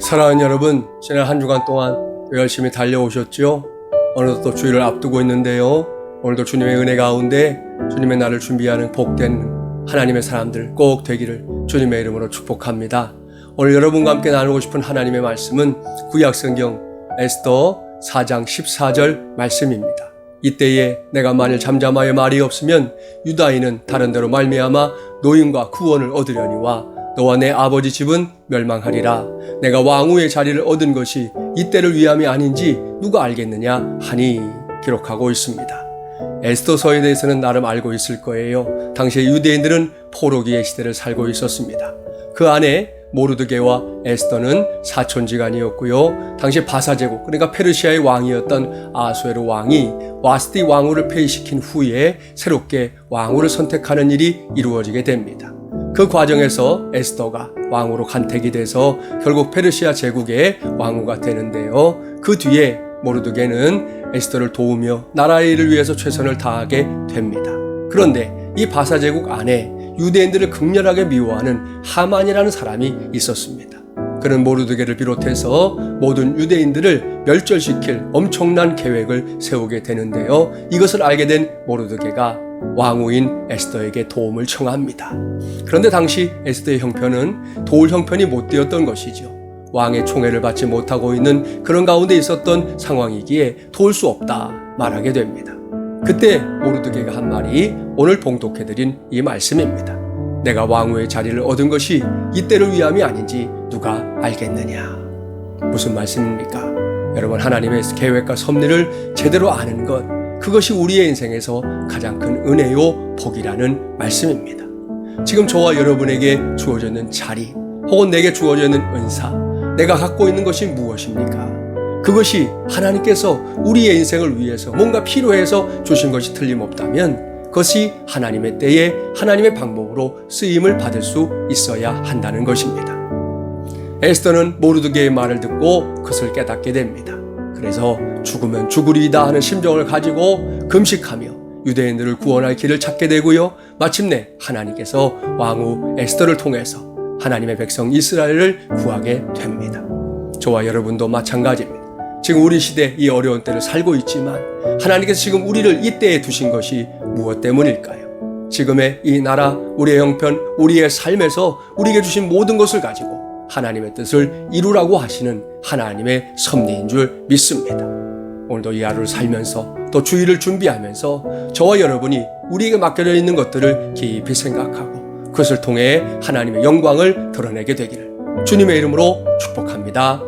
사랑하는 여러분, 지난 한 주간 동안 열심히 달려오셨죠? 어느덧 또 주일을 앞두고 있는데요. 오늘도 주님의 은혜 가운데 주님의 날을 준비하는 복된 하나님의 사람들 꼭 되기를 주님의 이름으로 축복합니다. 오늘 여러분과 함께 나누고 싶은 하나님의 말씀은 구약성경 에스더 4장 14절 말씀입니다. 이때에 내가 만일 잠잠하여 말이 없으면 유다인은 다른 데로 말미암아 노임과 구원을 얻으려니와 너와 내 아버지 집은 멸망하리라. 내가 왕후의 자리를 얻은 것이 이때를 위함이 아닌지 누가 알겠느냐 하니 기록하고 있습니다. 에스더서에 대해서는 나름 알고 있을 거예요. 당시에 유대인들은 포로기의 시대를 살고 있었습니다. 그 안에 모르드게와 에스더는 사촌지간이었고요. 당시 바사제국, 그러니까 페르시아의 왕이었던 아수에르 왕이 와스티 왕후를 폐위시킨 후에 새롭게 왕후를 선택하는 일이 이루어지게 됩니다. 그 과정에서 에스더가 왕후로 간택이 돼서 결국 페르시아 제국의 왕후가 되는데요. 그 뒤에 모르드게는 에스더를 도우며 나라의 일을 위해서 최선을 다하게 됩니다. 그런데 이 바사제국 안에 유대인들을 극렬하게 미워하는 하만이라는 사람이 있었습니다. 그는 모르드게를 비롯해서 모든 유대인들을 멸절시킬 엄청난 계획을 세우게 되는데요. 이것을 알게 된 모르드게가 왕후인 에스더에게 도움을 청합니다. 그런데 당시 에스더의 형편은 도울 형편이 못 되었던 것이죠. 왕의 총애를 받지 못하고 있는 그런 가운데 있었던 상황이기에 도울 수 없다 말하게 됩니다. 그때 모르드게가 한 말이 오늘 봉독해드린 이 말씀입니다. 내가 왕후의 자리를 얻은 것이 이때를 위함이 아닌지 누가 알겠느냐. 무슨 말씀입니까? 여러분, 하나님의 계획과 섭리를 제대로 아는 것, 그것이 우리의 인생에서 가장 큰 은혜요 복이라는 말씀입니다. 지금 저와 여러분에게 주어져 있는 자리 혹은 내게 주어져 있는 은사, 내가 갖고 있는 것이 무엇입니까? 그것이 하나님께서 우리의 인생을 위해서 뭔가 필요해서 주신 것이 틀림없다면 그것이 하나님의 때에 하나님의 방법으로 쓰임을 받을 수 있어야 한다는 것입니다. 에스더는 모르드게의 말을 듣고 그것을 깨닫게 됩니다. 그래서 죽으면 죽으리이다 하는 심정을 가지고 금식하며 유대인들을 구원할 길을 찾게 되고요. 마침내 하나님께서 왕후 에스더를 통해서 하나님의 백성 이스라엘을 구하게 됩니다. 저와 여러분도 마찬가지입니다. 지금 우리 시대 이 어려운 때를 살고 있지만 하나님께서 지금 우리를 이 때에 두신 것이 무엇 때문일까요? 지금의 이 나라, 우리의 형편, 우리의 삶에서 우리에게 주신 모든 것을 가지고 하나님의 뜻을 이루라고 하시는 하나님의 섭리인 줄 믿습니다. 오늘도 이 하루를 살면서 또 주일을 준비하면서 저와 여러분이 우리에게 맡겨져 있는 것들을 깊이 생각하고 그것을 통해 하나님의 영광을 드러내게 되기를 주님의 이름으로 축복합니다.